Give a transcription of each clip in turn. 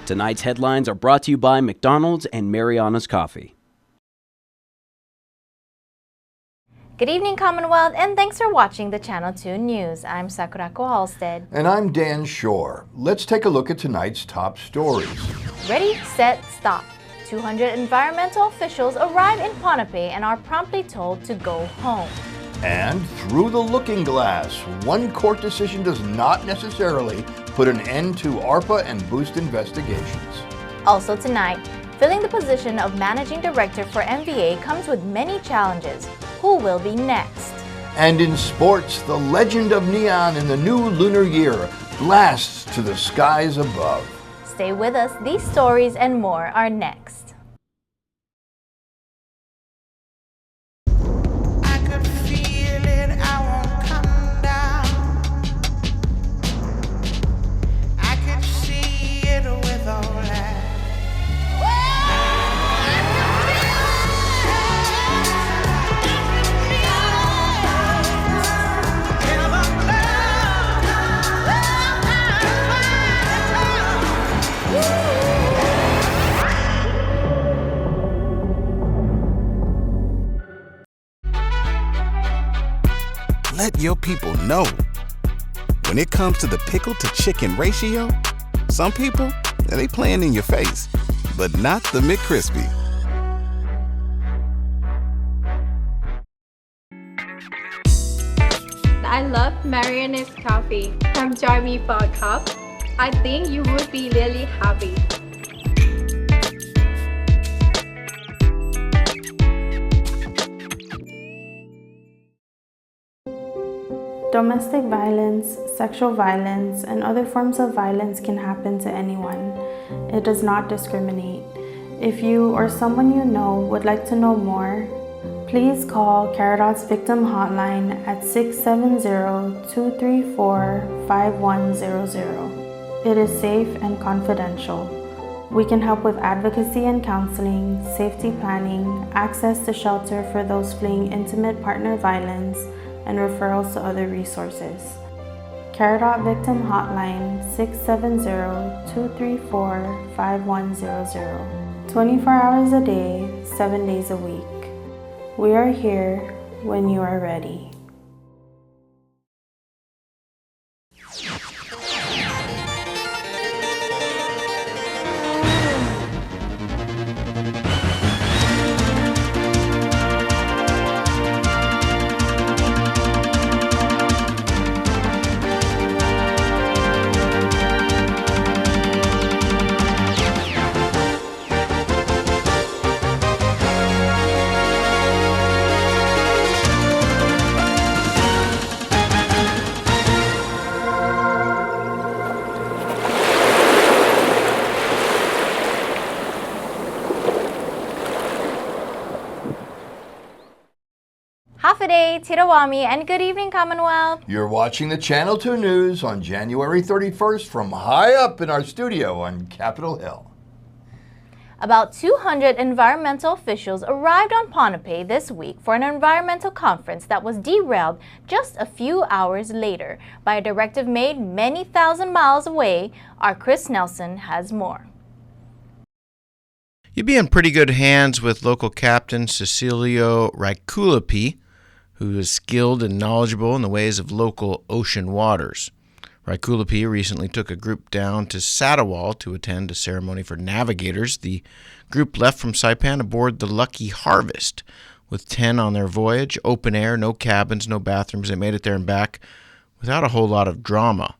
Tonight's headlines are brought to you by McDonald's and Marianas Coffee. Good evening, Commonwealth, and thanks for watching the Channel 2 News. I'm Sakurako Halstead. And I'm Dan Shore. Let's take a look at tonight's top stories. Ready, set, stop. 200 environmental officials arrive in Pohnpei and are promptly told to go home. And through the looking glass, one court decision does not necessarily put an end to ARPA and Boost investigations. Also tonight, filling the position of Managing Director for MVA comes with many challenges. Who will be next? And in sports, the legend of neon in the new Lunar Year blasts to the skies above. Stay with us. These stories and more are next. Let your people know. When it comes to the pickle to chicken ratio, some people, they playing in your face, but not the McCrispy. I love Marianas coffee. Come join me for a cup. I think you would be really happy. Domestic violence, sexual violence, and other forms of violence can happen to anyone. It does not discriminate. If you or someone you know would like to know more, please call Caradots Victim Hotline at 670-234-5100. It is safe and confidential. We can help with advocacy and counseling, safety planning, access to shelter for those fleeing intimate partner violence, and referrals to other resources. Caradot Victim Hotline 670-234-5100. 24 hours a day, 7 days a week. We are here when you are ready. Hafaday, Tirawami, and good evening, Commonwealth. You're watching the Channel 2 News on January 31st from high up in our studio on Capitol Hill. About 200 environmental officials arrived on Pohnpei this week for an environmental conference that was derailed just a few hours later by a directive made many thousand miles away. Our Chris Nelson has more. You'd be in pretty good hands with local captain Cecilio Raikulapi, who is skilled and knowledgeable in the ways of local ocean waters. Raikulapi recently took a group down to Satawal to attend a ceremony for navigators. The group left from Saipan aboard the Lucky Harvest, with 10 on their voyage, open air, no cabins, no bathrooms. They made it there and back without a whole lot of drama,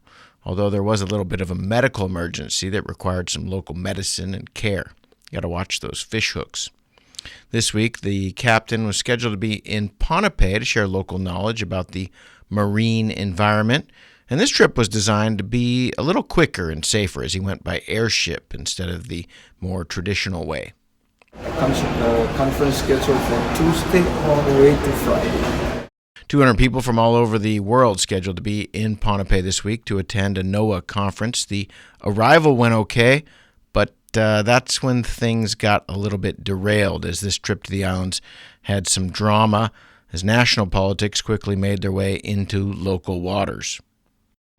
although there was a little bit of a medical emergency that required some local medicine and care. You got to watch those fish hooks. This week, the captain was scheduled to be in Pohnpei to share local knowledge about the marine environment, and this trip was designed to be a little quicker and safer as he went by airship instead of the more traditional way. Conference scheduled for Tuesday all the way to Friday. 200 people from all over the world scheduled to be in Pohnpei this week to attend a NOAA conference. The arrival went okay, but that's when things got a little bit derailed as this trip to the islands had some drama as national politics quickly made their way into local waters.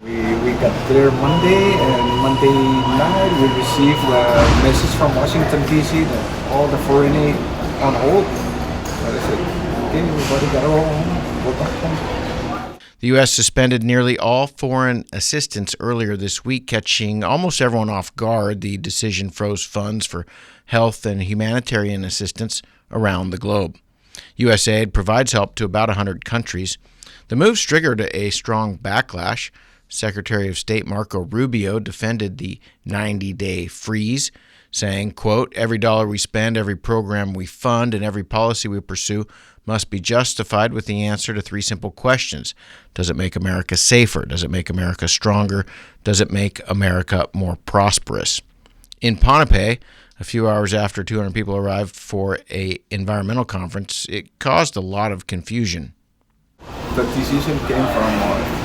We got there Monday, and Monday night we received a message from Washington DC that all the foreign aid on hold. So I said, okay, everybody got to go home. Go back home. The U.S. suspended nearly all foreign assistance earlier this week, catching almost everyone off guard. The decision froze funds for health and humanitarian assistance around the globe. USAID provides help to about 100 countries. The moves triggered a strong backlash. Secretary of State Marco Rubio defended the 90-day freeze, saying, quote, "Every dollar we spend, every program we fund, and every policy we pursue must be justified with the answer to three simple questions. Does it make America safer? Does it make America stronger? Does it make America more prosperous?" In Pohnpei, a few hours after 200 people arrived for an environmental conference, it caused a lot of confusion. The decision came from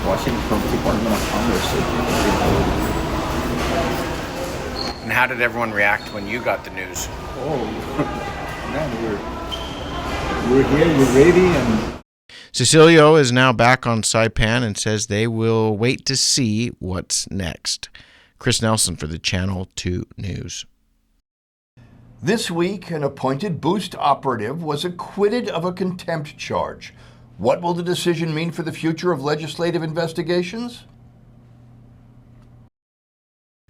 Washington Department of Commerce. And how did everyone react when you got the news? Oh, man, we're here, we're ready. And Cecilio is now back on Saipan and says they will wait to see what's next. Chris Nelson for the Channel 2 News. This week, an appointed Boost operative was acquitted of a contempt charge. What will the decision mean for the future of legislative investigations?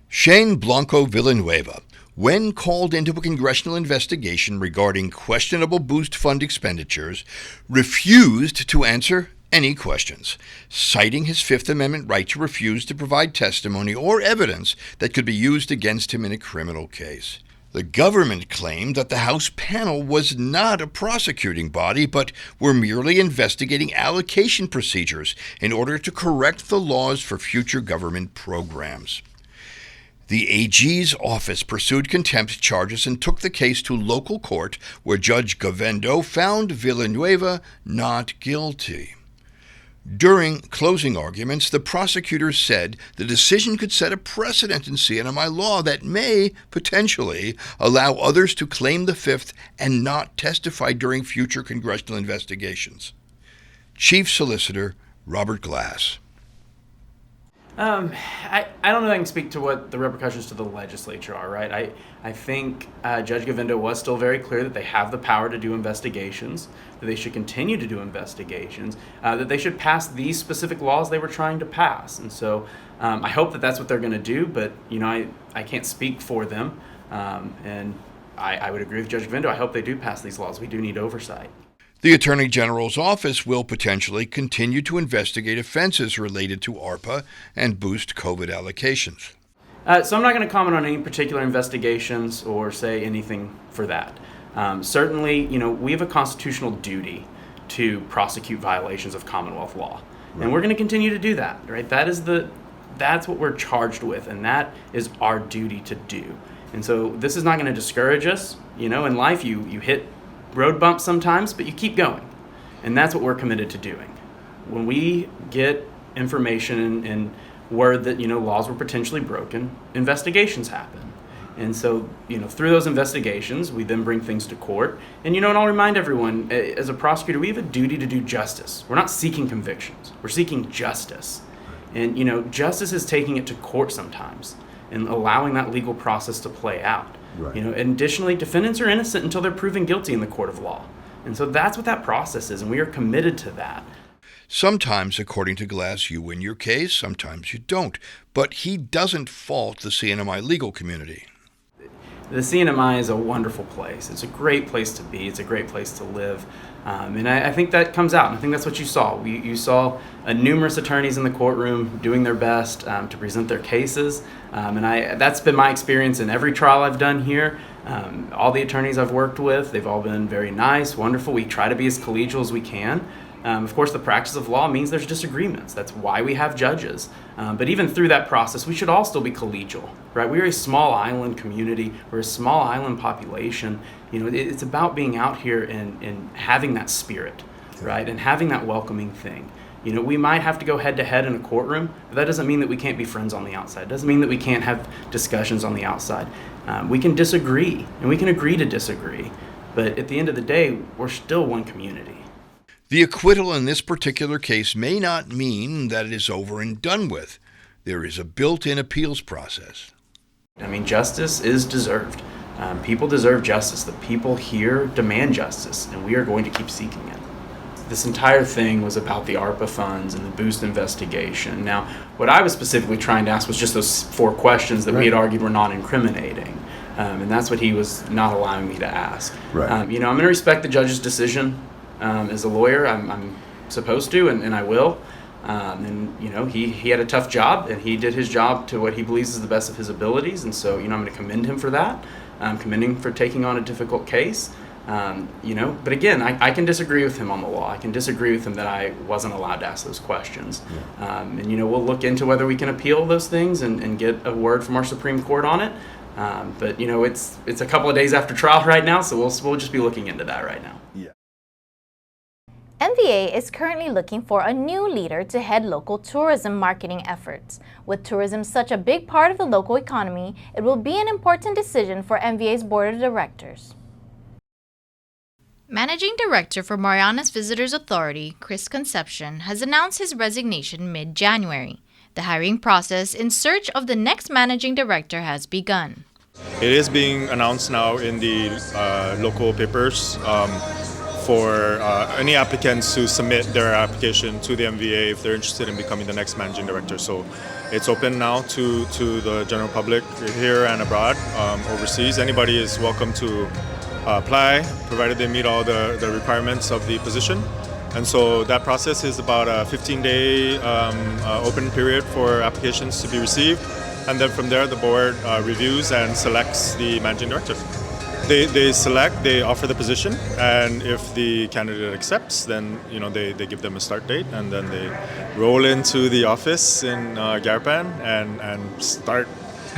Shane Blanco Villanueva, when called into a congressional investigation regarding questionable Boost fund expenditures, refused to answer any questions, citing his Fifth Amendment right to refuse to provide testimony or evidence that could be used against him in a criminal case. The government claimed that the House panel was not a prosecuting body, but were merely investigating allocation procedures in order to correct the laws for future government programs. The AG's office pursued contempt charges and took the case to local court, where Judge Govendo found Villanueva not guilty. During closing arguments, the prosecutors said the decision could set a precedent in CNMI law that may potentially allow others to claim the Fifth and not testify during future congressional investigations. Chief Solicitor Robert Glass. I don't know if I can speak to what the repercussions to the legislature are, right? I think Judge Govendo was still very clear that they have the power to do investigations, that they should continue to do investigations, that they should pass these specific laws they were trying to pass. And so I hope that that's what they're going to do, but I can't speak for them. And I would agree with Judge Govendo. I hope they do pass these laws. We do need oversight. The Attorney General's office will potentially continue to investigate offenses related to ARPA and Boost COVID allocations. So I'm not going to comment on any particular investigations or say anything for that. Certainly, we have a constitutional duty to prosecute violations of Commonwealth law. Right. And we're going to continue to do that, right? That's what we're charged with, and that is our duty to do. And so this is not going to discourage us. In life, you hit road bumps sometimes, but you keep going. And that's what we're committed to doing. When we get information and word that, laws were potentially broken, investigations happen. And so, through those investigations, we then bring things to court. And, and I'll remind everyone, as a prosecutor, we have a duty to do justice. We're not seeking convictions. We're seeking justice. And, justice is taking it to court sometimes and allowing that legal process to play out. Right. And additionally, defendants are innocent until they're proven guilty in the court of law. And so that's what that process is, and we are committed to that. Sometimes, according to Glass, you win your case, sometimes you don't. But he doesn't fault the CNMI legal community. The CNMI is a wonderful place. It's a great place to be. It's a great place to live. And I think that comes out. And I think that's what you saw. You saw numerous attorneys in the courtroom doing their best to present their cases. And that's been my experience in every trial I've done here. All the attorneys I've worked with, they've all been very nice, wonderful. We try to be as collegial as we can. Of course, the practice of law means there's disagreements. That's why we have judges. But even through that process, we should all still be collegial, right? We're a small island community. We're a small island population. It's about being out here and having that spirit, right? And having that welcoming thing. We might have to go head to head in a courtroom, but that doesn't mean that we can't be friends on the outside. It doesn't mean that we can't have discussions on the outside. We can disagree, and we can agree to disagree. But at the end of the day, we're still one community. The acquittal in this particular case may not mean that it is over and done with. There is a built-in appeals process. I mean, justice is deserved. People deserve justice. The people here demand justice, and we are going to keep seeking it. This entire thing was about the ARPA funds and the Boost investigation. Now, what I was specifically trying to ask was just those 4 questions that we had argued were non-incriminating. And that's what he was not allowing me to ask. Right. I'm going to respect the judge's decision as a lawyer. I'm supposed to, and I will. He had a tough job, and he did his job to what he believes is the best of his abilities. And so, I'm going to commend him for that. I'm commending him for taking on a difficult case. But again, I can disagree with him on the law. I can disagree with him that I wasn't allowed to ask those questions. Yeah. We'll look into whether we can appeal those things and get a word from our Supreme Court on it. But it's a couple of days after trial right now, so we'll just be looking into that right now. Yeah. MVA is currently looking for a new leader to head local tourism marketing efforts. With tourism such a big part of the local economy, it will be an important decision for MVA's board of directors. Managing Director for Marianas Visitors Authority, Chris Concepcion, has announced his resignation mid-January. The hiring process in search of the next managing director has begun. It is being announced now in the local papers for any applicants to submit their application to the MVA if they're interested in becoming the next managing director. So it's open now to the general public here and abroad, overseas. Anybody is welcome to apply, provided they meet all the requirements of the position. And so that process is about a 15-day open period for applications to be received. And then from there, the board reviews and selects the managing director. They offer the position, and if the candidate accepts, then they give them a start date, and then they roll into the office in Saipan and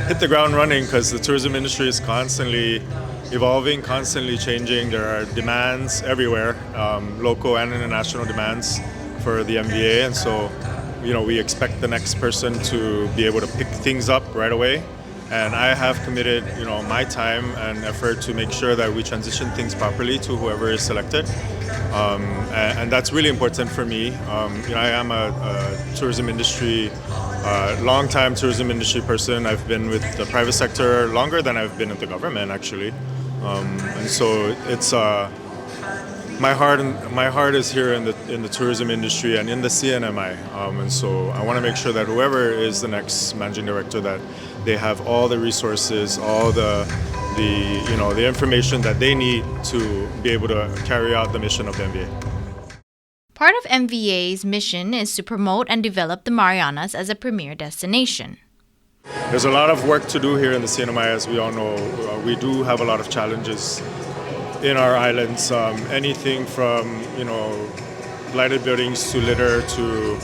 hit the ground running, because the tourism industry is constantly evolving, constantly changing. There are demands everywhere, local and international demands for the MVA, and so we expect the next person to be able to pick things up right away. And I have committed, my time and effort to make sure that we transition things properly to whoever is selected, and that's really important for me. I am a tourism industry, long-time tourism industry person. I've been with the private sector longer than I've been with the government, actually, and so it's my heart is here in the tourism industry and in the CNMI, and so I want to make sure that whoever is the next managing director, that they have all the resources, all the information that they need to be able to carry out the mission of the MVA. Part of MVA's mission is to promote and develop the Marianas as a premier destination. There's a lot of work to do here in the CNMI, as we all know. We do have a lot of challenges in our islands, anything from blighted buildings to litter to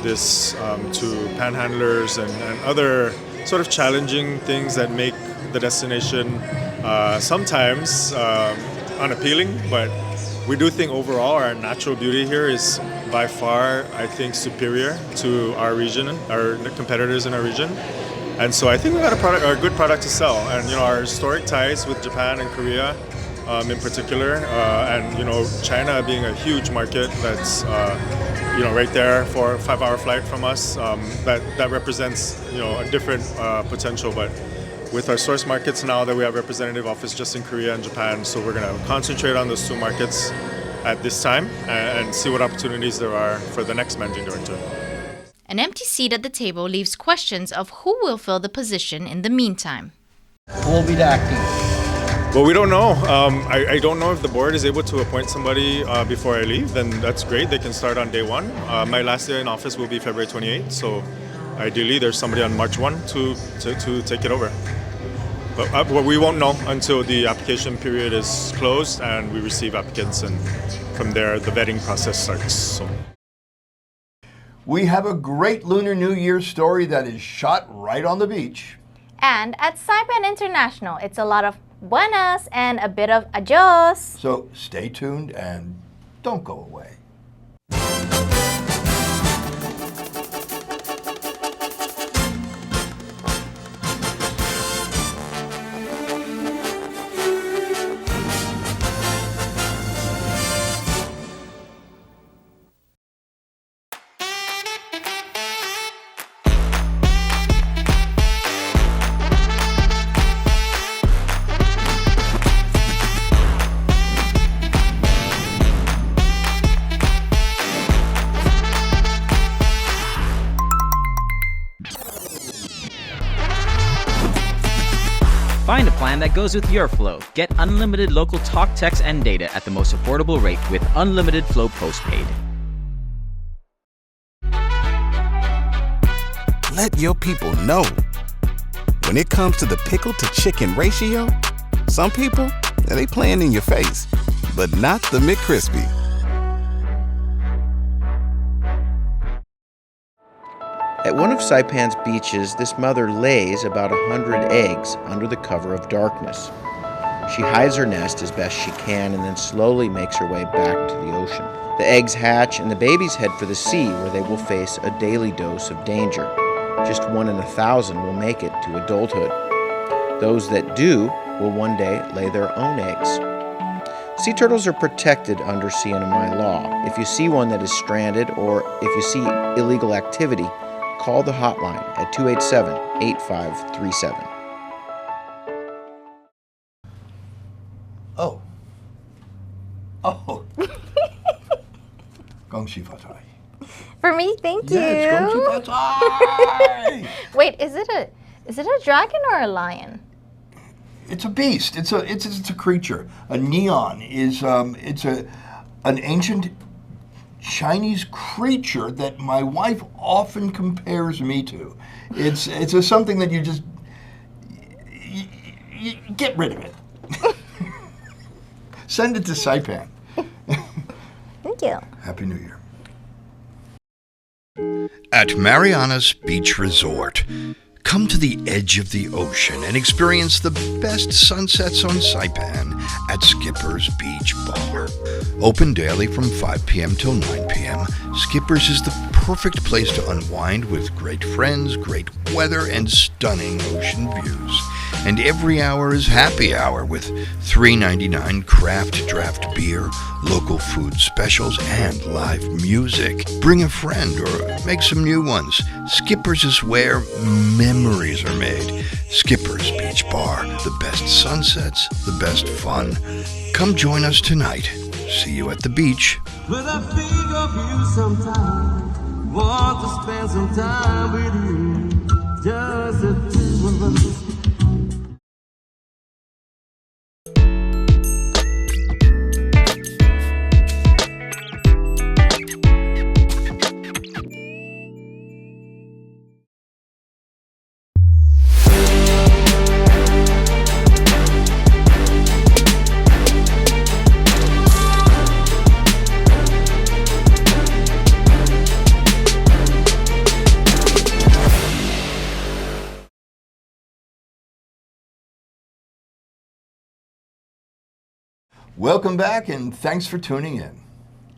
to panhandlers and other sort of challenging things that make the destination sometimes unappealing. But we do think overall our natural beauty here is by far, I think, superior to our region, our competitors in our region. And so I think we got a good product to sell, and our historic ties with Japan and Korea in particular, and China being a huge market that's right there for a 5-hour flight from us, that represents a different potential. But with our source markets now that we have representative office just in Korea and Japan, so we're going to concentrate on those 2 markets at this time and see what opportunities there are for the next managing director. An empty seat at the table leaves questions of who will fill the position in the meantime. Who will be the acting? Well, we don't know. I don't know if the board is able to appoint somebody before I leave. Then that's great. They can start on day 1. My last day in office will be February 28th. So ideally, there's somebody on March 1 to take it over. But we won't know until the application period is closed and we receive applicants. And from there, the vetting process starts. So. We have a great Lunar New Year story that is shot right on the beach. And at Saipan International, it's a lot of buenas and a bit of adios. So stay tuned and don't go away. Find a plan that goes with your flow. Get unlimited local talk, text, and data at the most affordable rate with Unlimited Flow Postpaid. Let your people know. When it comes to the pickle to chicken ratio, some people, they playing in your face, but not the McCrispy. At one of Saipan's beaches, this mother lays about 100 eggs under the cover of darkness. She hides her nest as best she can and then slowly makes her way back to the ocean. The eggs hatch and the babies head for the sea, where they will face a daily dose of danger. Just 1 in 1,000 will make it to adulthood. Those that do will one day lay their own eggs. Sea turtles are protected under CNMI law. If you see one that is stranded or if you see illegal activity, call the hotline at 287-8537. Oh. Gongxi Fatai. For me, thank you. Yes, Gongxi Fatai. Wait, is it a dragon or a lion? It's a beast. It's a creature. A neon is an ancient Chinese creature that my wife often compares me to. It's something that you just you get rid of it. Send it to Saipan. Thank you. Happy New Year. At Marianas Beach Resort, come to the edge of the ocean and experience the best sunsets on Saipan at Skipper's Beach Bar. Open daily from 5 p.m. till 9 p.m., Skipper's is the perfect place to unwind with great friends, great weather, and stunning ocean views. And every hour is happy hour with $3.99 craft draft beer, local food specials, and live music. Bring a friend or make some new ones. Skipper's is where memories are made. Skipper's Beach Bar, the best sunsets, the best fun. Come join us tonight. See you at the beach. When I think of you sometimes, want to spend some time with you, just the two of us. Welcome back and thanks for tuning in.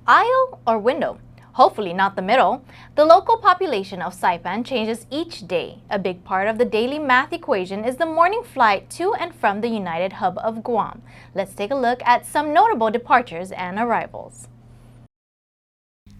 Aisle or window? Hopefully not the middle. The local population of Saipan changes each day. A big part of the daily math equation is the morning flight to and from the United Hub of Guam. Let's take a look at some notable departures and arrivals.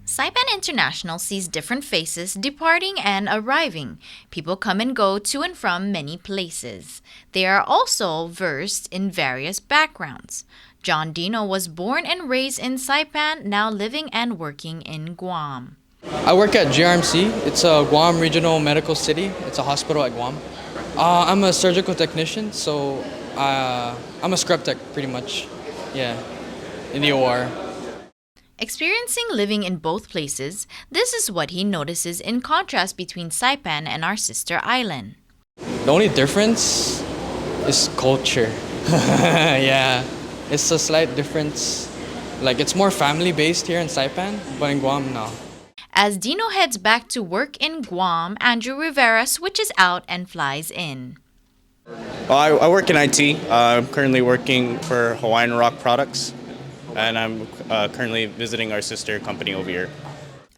Saipan International sees different faces departing and arriving. People come and go to and from many places. They are also versed in various backgrounds. John Dino was born and raised in Saipan, now living and working in Guam. I work at GRMC. It's a Guam Regional Medical City. It's a hospital at Guam. I'm a surgical technician, so I'm a scrub tech pretty much, yeah, in the OR. Experiencing living in both places, this is what he notices in contrast between Saipan and our sister island. The only difference is culture. Yeah, it's a slight difference. Like, it's more family-based here in Saipan, but in Guam, no. As Dino heads back to work in Guam, Andrew Rivera switches out and flies in. Well, I work in IT. I'm currently working for Hawaiian Rock Products, and I'm currently visiting our sister company over here.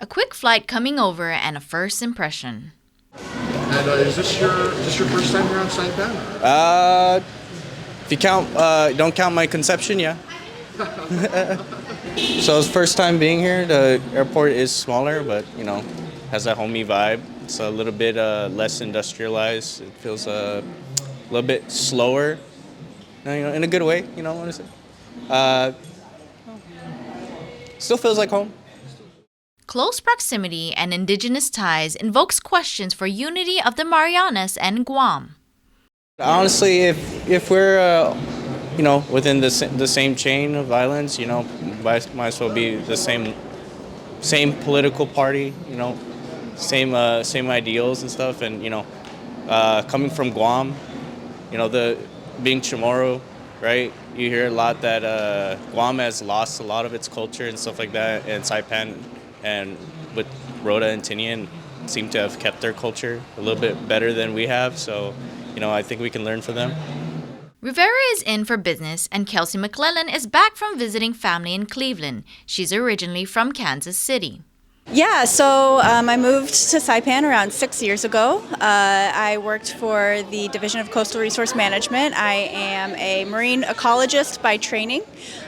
A quick flight coming over and a first impression. And is this your first time here on Saipan? If you don't count my conception, yeah. So it's first time being here. The airport is smaller, but has that homey vibe. It's a little bit less industrialized. It feels a little bit slower, in a good way. What I say. Still feels like home. Close proximity and indigenous ties invokes questions for unity of the Marianas and Guam. Honestly, if we're within the same chain of violence, might as well be the same political party, same ideals and stuff, and coming from Guam, the being Chamorro, right? You hear a lot that Guam has lost a lot of its culture and stuff like that, and Saipan and with Rhoda and Tinian seem to have kept their culture a little bit better than we have. So, I think we can learn from them. Rivera is in for business, and Kelsey McClellan is back from visiting family in Cleveland. She's originally from Kansas City. Yeah, so I moved to Saipan around 6 years ago. I worked for the Division of Coastal Resource Management. I am a marine ecologist by training.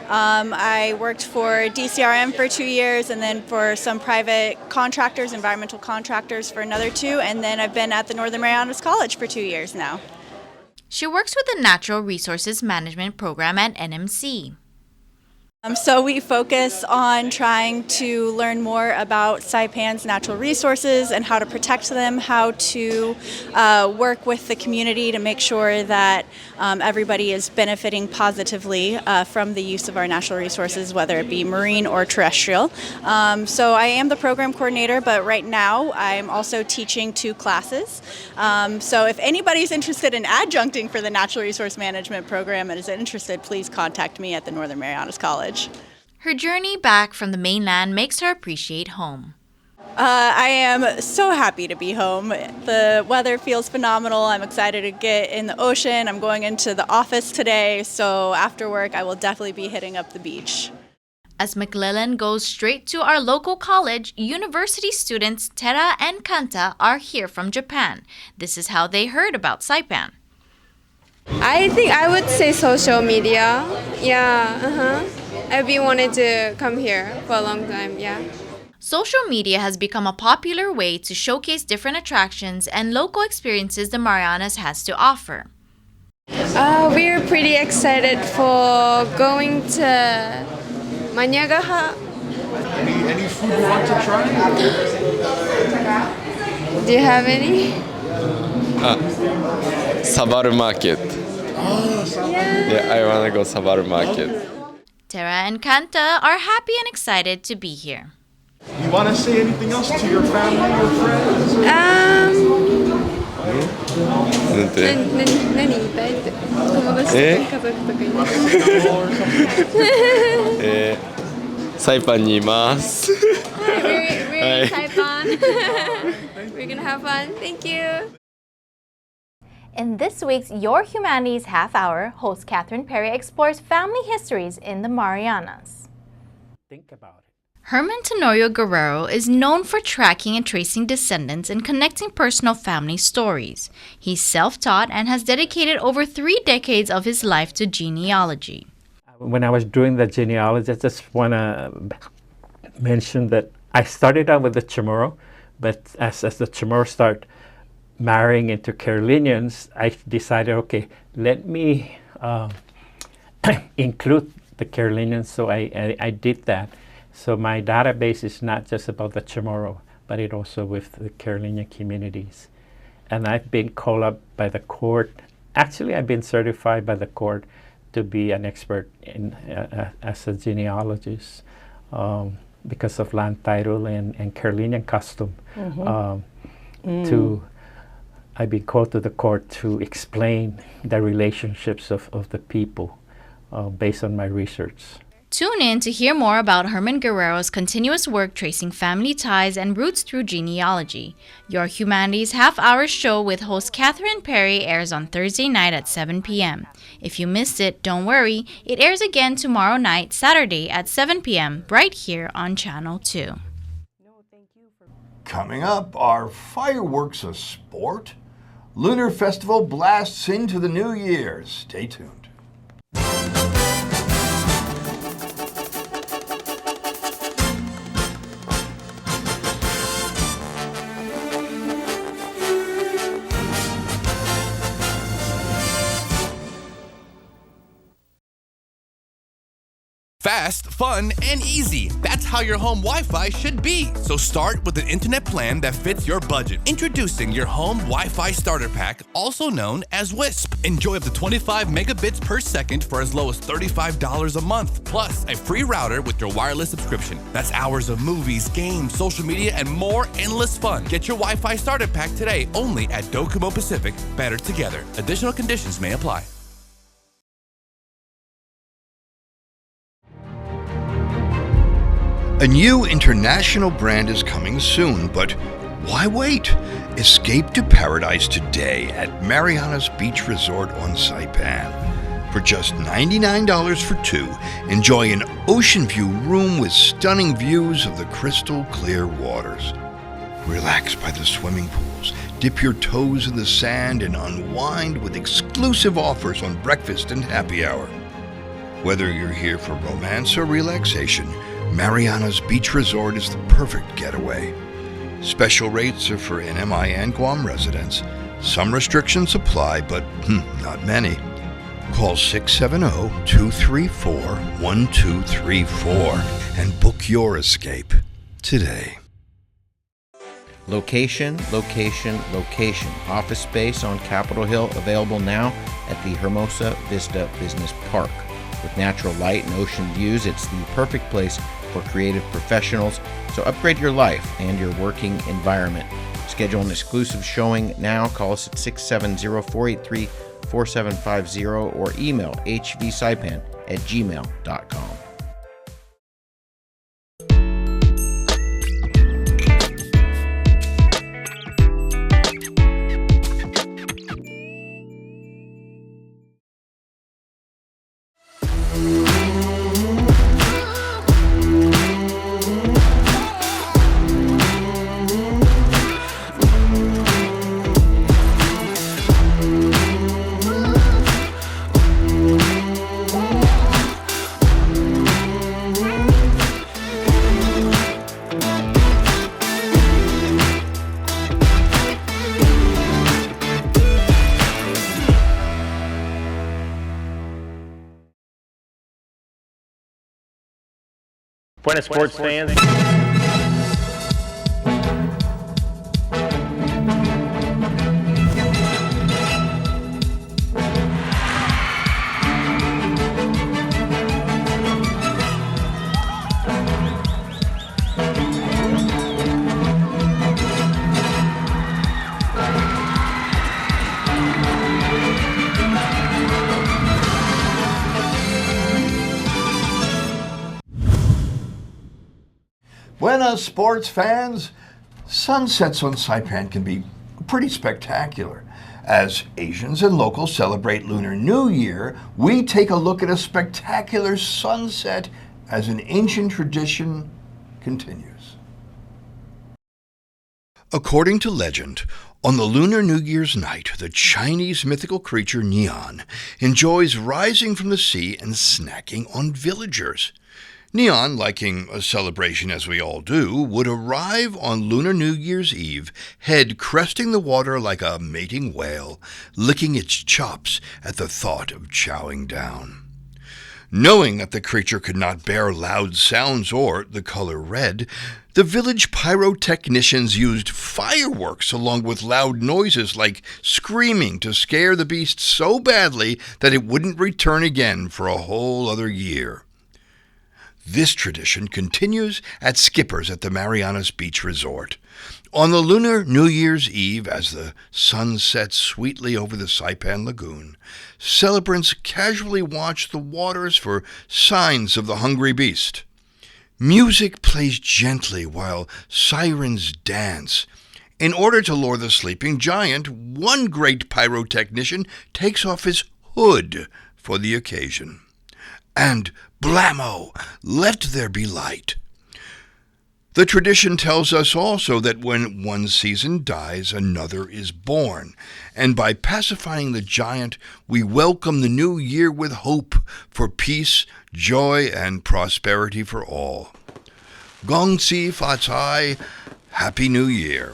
I worked for DCRM for 2 years, and then for some private contractors, environmental contractors for another 2, and then I've been at the Northern Marianas College for 2 years now. She works with the Natural Resources Management Program at NMC. So we focus on trying to learn more about Saipan's natural resources and how to protect them, how to work with the community to make sure that everybody is benefiting positively from the use of our natural resources, whether it be marine or terrestrial. So I am the program coordinator, but right now I'm also teaching 2 classes. So if anybody's interested in adjuncting for the Natural Resource Management Program and is interested, please contact me at the Northern Marianas College. Her journey back from the mainland makes her appreciate home. I am so happy to be home. The weather feels phenomenal. I'm excited to get in the ocean. I'm going into the office today, so after work I will definitely be hitting up the beach. As McClellan goes straight to our local college, university students Tera and Kanta are here from Japan. This is how they heard about Saipan. I think I would say social media. Yeah, I've been wanting to come here for a long time, yeah. Social media has become a popular way to showcase different attractions and local experiences the Marianas has to offer. We're pretty excited for going to Maniagaha. Any food you want to try? Do you have any? Sabaru Market. Yeah, I want to go Sabaru Market. Tera and Kanta are happy and excited to be here. You want to say anything else to your family or friends? Saipan にいます。We're in Saipan. We're gonna have fun. Thank you. In this week's Your Humanities Half-Hour, host Catherine Perry explores family histories in the Marianas. Think about it. Herman Tenorio Guerrero is known for tracking and tracing descendants and connecting personal family stories. He's self-taught and has dedicated over 3 decades of his life to genealogy. When I was doing the genealogy, I just want to mention that I started out with the Chamorro, but as the Chamorro start marrying into Carolinians, I decided, okay, let me include the Carolinians, so I did that. So my database is not just about the Chamorro, but it also with the Carolinian communities. And I've been called up by the court. Actually, I've been certified by the court to be an expert in as a genealogist because of land title and Carolinian custom. I've been called to the court to explain the relationships of the people based on my research. Tune in to hear more about Herman Guerrero's continuous work tracing family ties and roots through genealogy. Your Humanities Half-Hour show with host Catherine Perry airs on Thursday night at 7 p.m. If you missed it, don't worry. It airs again tomorrow night, Saturday at 7 p.m. right here on Channel 2. Coming up, are fireworks a sport? Lunar Festival blasts into the new year. Stay tuned. Fast, fun, and easy. That's how your home Wi-Fi should be. So start with an internet plan that fits your budget. Introducing your home Wi-Fi starter pack, also known as WISP. Enjoy up to 25 megabits per second for as low as $35 a month, plus a free router with your wireless subscription. That's hours of movies, games, social media, and more endless fun. Get your Wi-Fi starter pack today only at Docomo Pacific. Better together. Additional conditions may apply. A new international brand is coming soon, but why wait? Escape to paradise today at Marianas Beach Resort on Saipan. For just $99 for two, enjoy an ocean view room with stunning views of the crystal clear waters. Relax by the swimming pools, dip your toes in the sand, and unwind with exclusive offers on breakfast and happy hour. Whether you're here for romance or relaxation, Marianas Beach Resort is the perfect getaway. Special rates are for NMI and Guam residents. Some restrictions apply, but not many. Call 670-234-1234 and book your escape today. Location, location, location. Office space on Capitol Hill available now at the Hermosa Vista Business Park. With natural light and ocean views, it's the perfect place for creative professionals. So upgrade your life and your working environment. Schedule an exclusive showing now. Call us at 670-483-4750 or email hvsaipan@gmail.com. Buenas sports fans. Buenas sports fans. Sunsets on Saipan can be pretty spectacular. As Asians and locals celebrate Lunar New Year, we take a look at a spectacular sunset as an ancient tradition continues. According to legend, on the Lunar New Year's night, the Chinese mythical creature Neon enjoys rising from the sea and snacking on villagers. Neon, liking a celebration as we all do, would arrive on Lunar New Year's Eve, head cresting the water like a mating whale, licking its chops at the thought of chowing down. Knowing that the creature could not bear loud sounds or the color red, the village pyrotechnicians used fireworks along with loud noises like screaming to scare the beast so badly that it wouldn't return again for a whole other year. This tradition continues at Skipper's at the Marianas Beach Resort. On the Lunar New Year's Eve, as the sun sets sweetly over the Saipan Lagoon, celebrants casually watch the waters for signs of the hungry beast. Music plays gently while sirens dance. In order to lure the sleeping giant, one great pyrotechnician takes off his hood for the occasion. And blammo, let there be light. The tradition tells us also that when one season dies, another is born. And by pacifying the giant, we welcome the new year with hope for peace, joy, and prosperity for all. Gong Si Fa Cai, Happy New Year.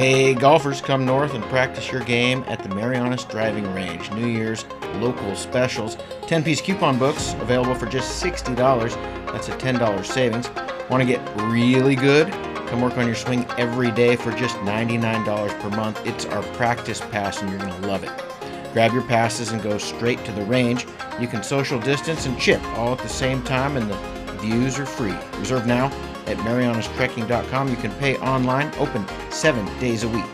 Hey, golfers, come north and practice your game at the Marianas Driving Range. New Year's local specials. 10-piece coupon books available for just $60. That's a $10 savings. Want to get really good? Come work on your swing every day for just $99 per month. It's our practice pass and you're going to love it. Grab your passes and go straight to the range. You can social distance and chip all at the same time, and the views are free. Reserve now at marianastrekking.com. You can pay online, open 7 days a week.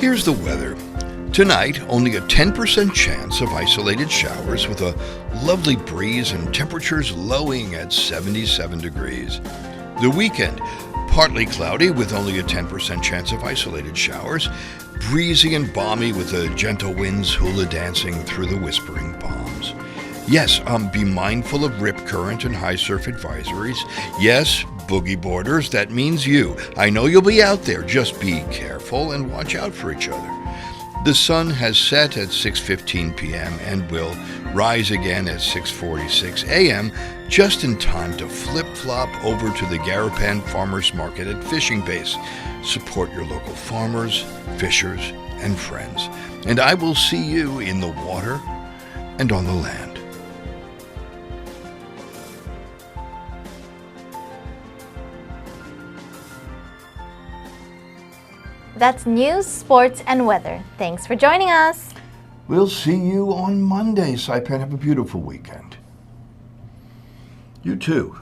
Here's the weather. Tonight, only a 10% chance of isolated showers with a lovely breeze and temperatures lowing at 77 degrees. The weekend, partly cloudy with only a 10% chance of isolated showers, breezy and balmy with the gentle winds hula dancing through the whispering palms. Yes, be mindful of rip current and high surf advisories. Yes, boogie boarders, that means you. I know you'll be out there. Just be careful and watch out for each other. The sun has set at 6:15 p.m. and will rise again at 6:46 a.m. just in time to flip-flop over to the Garapan Farmers Market at Fishing Base. Support your local farmers, fishers, and friends. And I will see you in the water and on the land. That's news, sports, and weather. Thanks for joining us. We'll see you on Monday, Saipan. Have a beautiful weekend. You too.